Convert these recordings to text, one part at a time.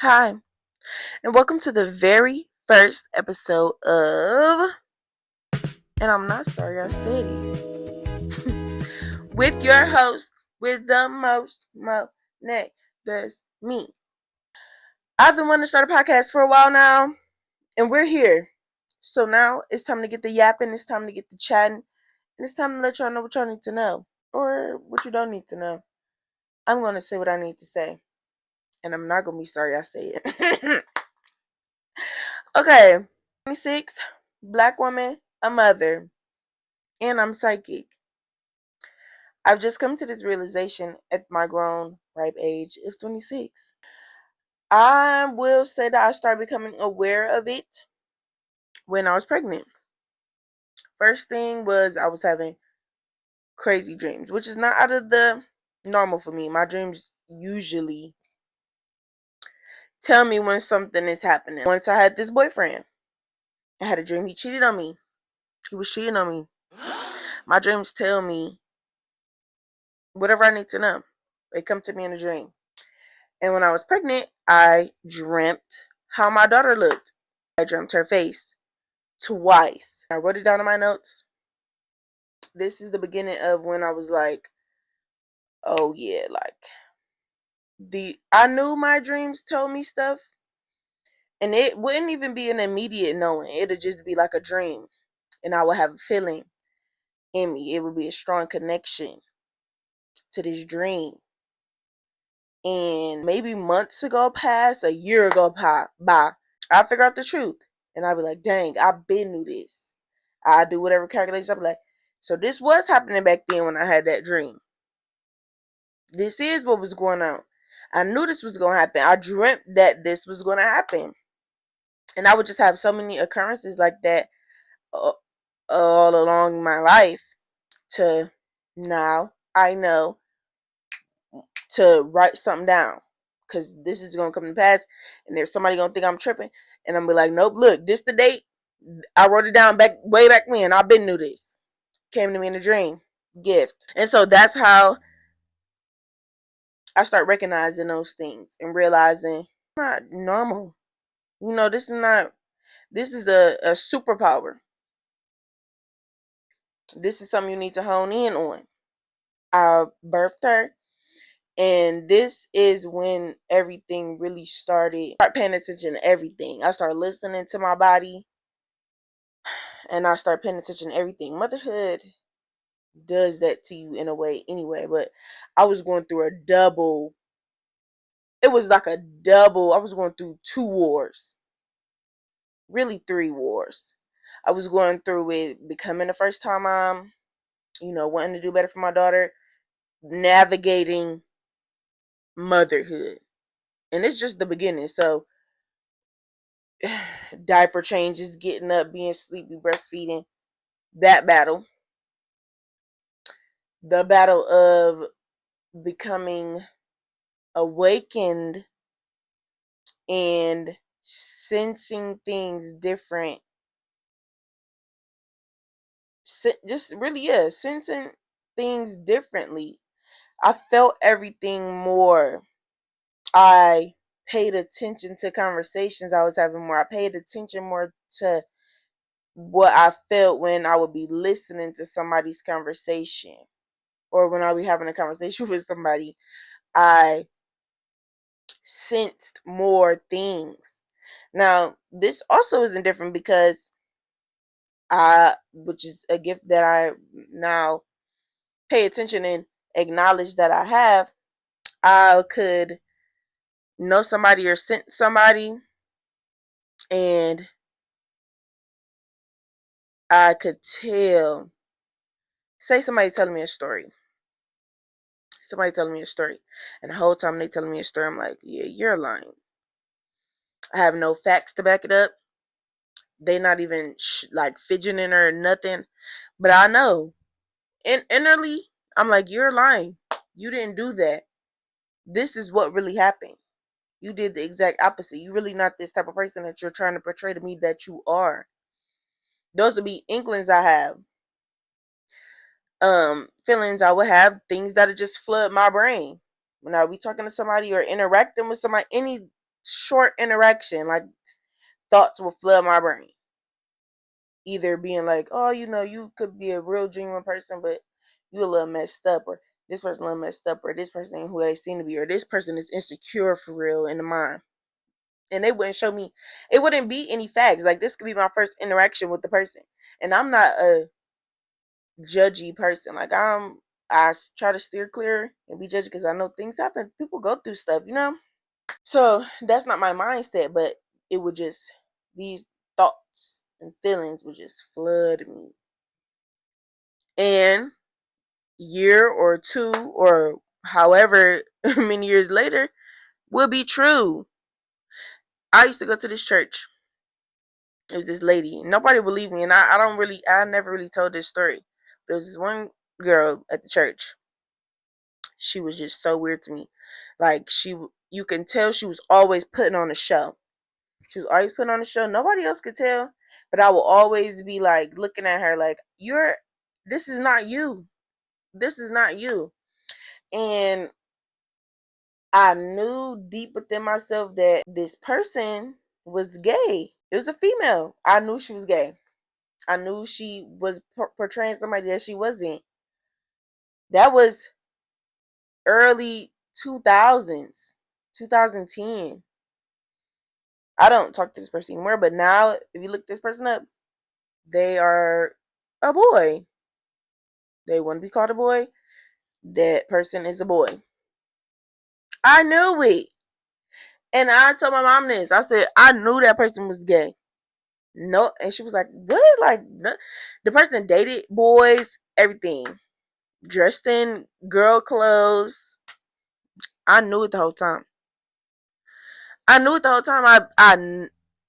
Hi, and welcome to the very first episode of And I'm Not Sorry I Said It. With your host, with the most, Monet. That's me. I've been wanting to start a podcast for a while now, and we're here. So now it's time to get the yapping, it's time to get the chatting, and it's time to let y'all know what y'all need to know. Or what you don't need to know. I'm going to say what I need to say. And I'm not going to be sorry I say it. Okay. 26, black woman, a mother, and I'm psychic. I've just come to this realization at my grown, ripe age of 26. I will say that I started becoming aware of it when I was pregnant. First thing was I was having crazy dreams, which is not out of the normal for me. My dreams usually tell me when something is happening. Once I had this boyfriend, I had a dream he cheated on me. He was cheating on me. My dreams tell me whatever I need to know. They come to me in a dream. And when I was pregnant, I dreamt how my daughter looked. I dreamt her face twice. I wrote it down in my notes. This is the beginning of when I was like, oh yeah, like I knew my dreams told me stuff, and it wouldn't even be an immediate knowing. It'd just be like a dream, and I would have a feeling in me. It would be a strong connection to this dream. And maybe months ago past, a year ago by, I figure out the truth. And I'll be like, dang, I been knew this. I do whatever calculations. I'll be like, so this was happening back then when I had that dream. This is what was going on. I knew this was going to happen. I dreamt that this was going to happen. And I would just have so many occurrences like that uh, all along my life to now I know to write something down. Because this is going to come to pass. And there's somebody going to think I'm tripping. And I'm going to be like, nope, look, this the date. I wrote it down way back when. I've been knew this. Came to me in a dream. Gift. And so that's how I start recognizing those things and realizing not normal. This is a superpower. This is something you need to hone in on. I birthed her, and this is when everything really started. I started paying attention to everything. I started listening to my body, and I started paying attention to everything. Motherhood does that to you in a way anyway, but I was going through a double. It was like a double. I was going through two wars, really three wars. I was going through with becoming a first time mom, wanting to do better for my daughter, navigating motherhood. And it's just the beginning. So, diaper changes, getting up, being sleepy, breastfeeding, that battle. The battle of becoming awakened and sensing things different. Just really, yeah, sensing things differently. I felt everything more. I paid attention to conversations I was having more. I paid attention more to what I felt when I would be listening to somebody's conversation or when I would be having a conversation with somebody. I sensed more things. Now, this also isn't different because which is a gift that I now pay attention and acknowledge that I have. I could know somebody or sense somebody, and I could tell. Say somebody telling me a story. Somebody telling me a story, and the whole time they telling me a story, I'm like, yeah, you're lying. I have no facts to back it up. They not even like fidgeting or nothing, but I know. And innerly, I'm like, you're lying. You didn't do that. This is what really happened. You did the exact opposite. You really not this type of person that you're trying to portray to me that you are. Those would be inklings I have. Feelings I would have, things that would just flood my brain. When I be talking to somebody or interacting with somebody, short interaction, like thoughts will flood my brain. Either being like, oh, you could be a real genuine person, but you a little messed up, or this person a little messed up, or this person ain't who they seem to be, or this person is insecure for real in the mind. And they wouldn't show me, it wouldn't be any facts. Like, this could be my first interaction with the person. And I'm not a judgy person. Like, I try to steer clear and be judgy because I know things happen. People go through stuff, So that's not my mindset, but it would just, these thoughts and feelings would just flood me. And year or two or however many years later will be true. I used to go to this church. It was this lady. Nobody believed me, and I never really told this story. There was this one girl at the church. She was just so weird to me. Like, you can tell she was always putting on a show. She was always putting on a show. Nobody else could tell, but I will always be like looking at her like, this is not you. This is not you. And I knew deep within myself that this person was gay. It was a female. I knew she was gay. I knew she was portraying somebody that she wasn't. That was early 2000s, 2010. I don't talk to this person anymore, but now if you look this person up, they are a boy. They want to be called a boy. That person is a boy. I knew it. And I told my mom this. I said, I knew that person was gay. No, and she was like, "What? Like the person dated boys, everything, dressed in girl clothes." I knew it the whole time. I knew it the whole time.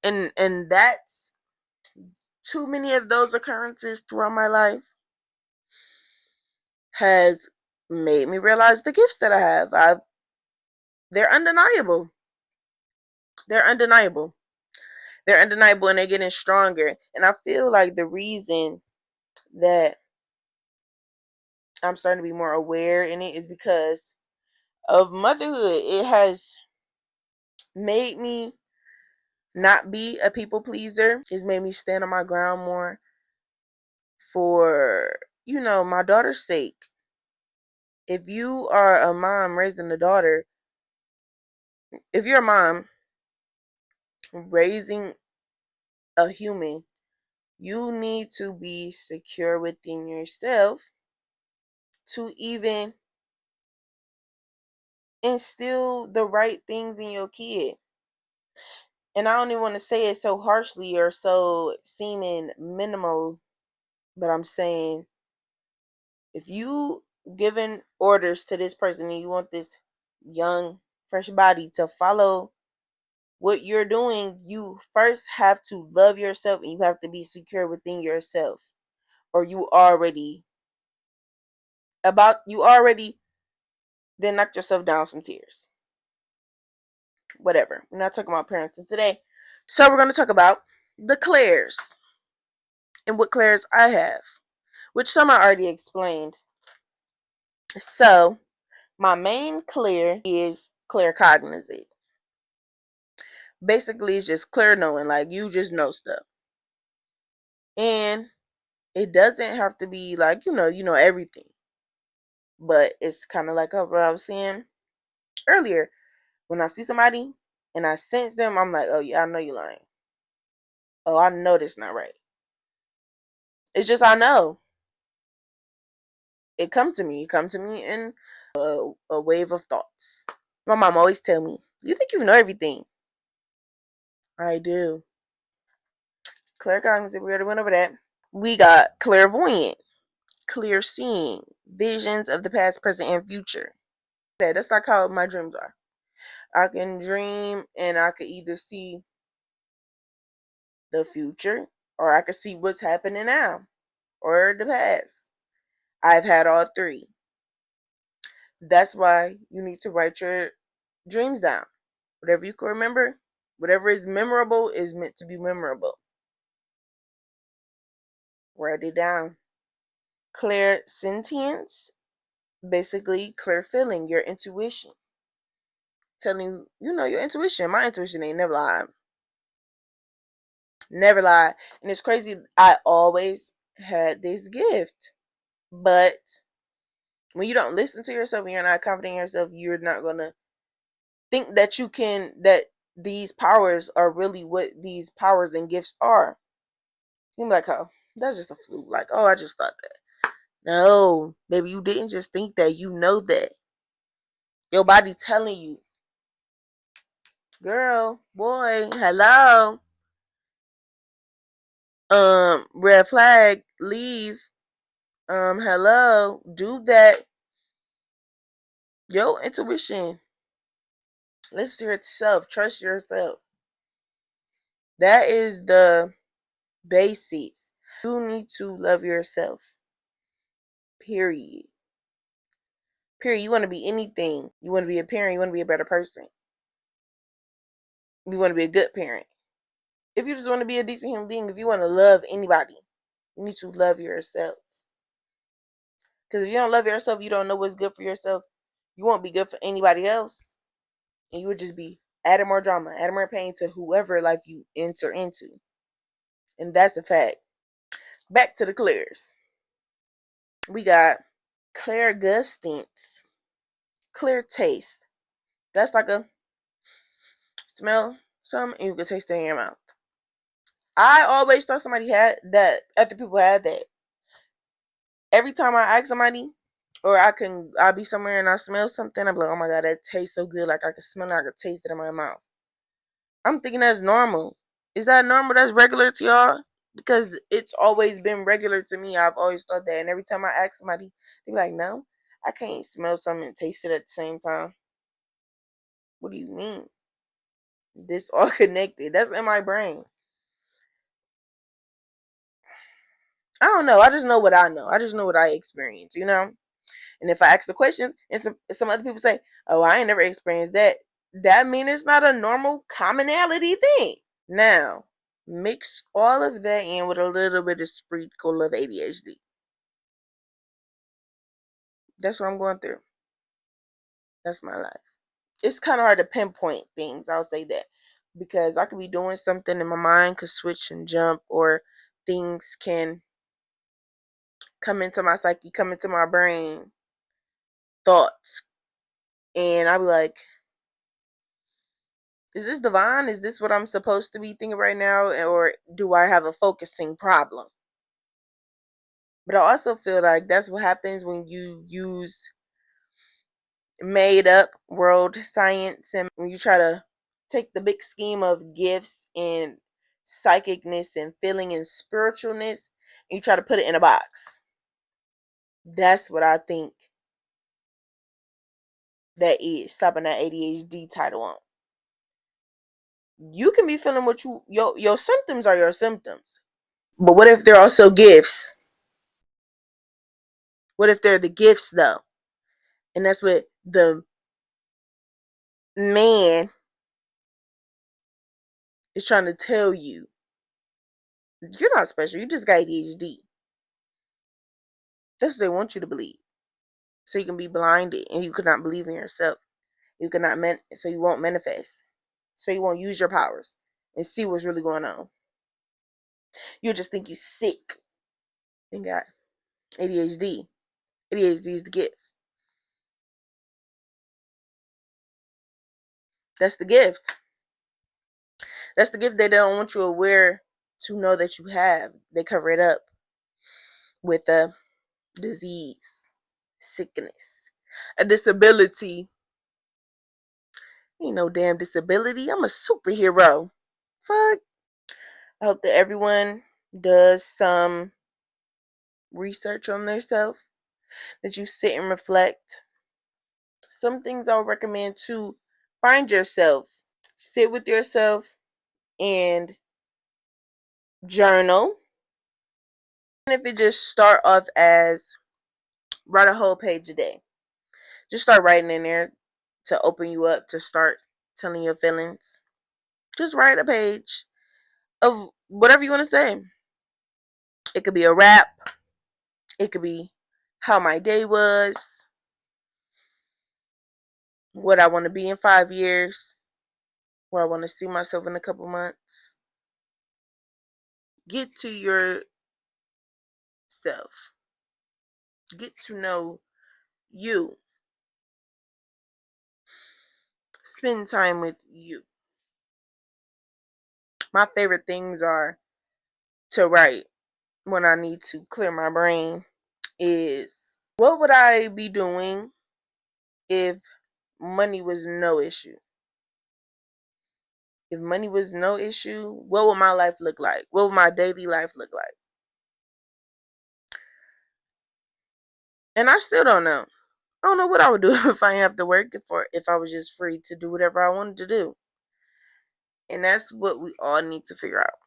And that's too many of those occurrences throughout my life has made me realize the gifts that I have. They're undeniable. They're undeniable. They're undeniable, and they're getting stronger. And I feel like the reason that I'm starting to be more aware in it is because of motherhood. It has made me not be a people pleaser. It's made me stand on my ground more for, my daughter's sake. If you are a mom raising a daughter, if you're a mom raising a human, you need to be secure within yourself to even instill the right things in your kid. And I don't even want to say it so harshly or so seeming minimal, but I'm saying if you giving orders to this person and you want this young, fresh body to follow what you're doing, you first have to love yourself and you have to be secure within yourself. Or you already then knocked yourself down some tears. Whatever. We're not talking about parenting today. So we're going to talk about the Claires and what Claires I have, which some I already explained. So my main Claire is claircognizant. Basically, it's just clear knowing, like you just know stuff. And it doesn't have to be like, you know everything. But it's kind of like what I was saying earlier. When I see somebody and I sense them, I'm like, oh yeah, I know you're lying. Oh, I know this not right. It's just I know. It come to me. It come to me in a wave of thoughts. My mom always tell me, you think you know everything. I do. Claircognizant, we already went over that. We got clairvoyant, clear seeing, visions of the past, present, and future. Yeah, that's like how my dreams are. I can dream and I could either see the future or I could see what's happening now or the past. I've had all three. That's why you need to write your dreams down. Whatever you can remember, whatever is memorable is meant to be memorable. Write it down. Clear sentience, basically clear feeling, your intuition. telling you, your intuition. My intuition ain't never lied. Never lied. And it's crazy. I always had this gift. But when you don't listen to yourself and you're not confident in yourself, you're not going to think that that these powers are really what these powers and gifts are. You're like, oh, that's just a fluke. Like, oh, I just thought that. No, baby, you didn't just think that. You know that. Your body telling you, girl, boy, hello. Red flag, leave. Hello, do that. Your intuition. Listen to yourself. Trust yourself. That is the basics. You need to love yourself. Period. Period. You want to be anything. You want to be a parent. You want to be a better person. You want to be a good parent. If you just want to be a decent human being, if you want to love anybody, you need to love yourself. Because if you don't love yourself, you don't know what's good for yourself. You won't be good for anybody else. And you would just be adding more drama, adding more pain to whoever life you enter into. And that's the fact. Back to the clears. We got clear gustance, clear taste. That's like a smell something and you can taste it in your mouth. I always thought somebody had that. Other people had that. Every time I ask somebody, or I'll be somewhere and I smell something, I'm like, oh my god, that tastes so good. Like I can smell it, I can taste it in my mouth. I'm thinking that's normal. Is that normal? That's regular to y'all? Because it's always been regular to me. I've always thought that. And every time I ask somebody, they be like, no, I can't smell something and taste it at the same time. What do you mean? This all connected. That's in my brain. I don't know. I just know what I know. I just know what I experience, And if I ask the questions and some other people say, oh, I ain't never experienced that, that means it's not a normal commonality thing. Now, mix all of that in with a little bit of sprinkle of ADHD. That's what I'm going through. That's my life. It's kind of hard to pinpoint things. I'll say that. Because I could be doing something and my mind could switch and jump, or things can come into my psyche, come into my brain, thoughts. And I'll be like, is this divine? Is this what I'm supposed to be thinking right now? Or do I have a focusing problem? But I also feel like that's what happens when you use made up world science, and when you try to take the big scheme of gifts and psychicness and feeling and spiritualness and you try to put it in a box. That's what I think that is stopping that ADHD title on. You can be feeling what your symptoms are your symptoms. But what if they're also gifts? What if they're the gifts though? And that's what the man is trying to tell you. You're not special. You just got ADHD. That's what they want you to believe. So you can be blinded and you cannot believe in yourself. You cannot so you won't manifest. So you won't use your powers and see what's really going on. You'll just think you're sick and got ADHD. ADHD is the gift. That's the gift. That's the gift they don't want you aware to know that you have. They cover it up with a disease, sickness, a disability. Ain't no damn disability. I'm a superhero. Fuck. I hope that everyone does some research on themselves, that you sit and reflect. Some things I would recommend to find yourself, sit with yourself and journal. And if it just start off as write a whole page a day, just start writing in there to open you up to start telling your feelings. Just write a page of whatever you want to say. It could be a rap. It could be how my day was. what I want to be in 5 years, where I want to see myself in a couple months. Get to yourself. Get to know you. Spend time with you. My favorite things are to write when I need to clear my brain is what would I be doing if money was no issue? If money was no issue, what would my life look like? What would my daily life look like? And I still don't know. I don't know what I would do if I didn't have to work, if I was just free to do whatever I wanted to do. And that's what we all need to figure out.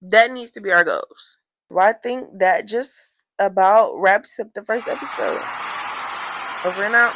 That needs to be our goals. Well, I think that just about wraps up the first episode. Over and out.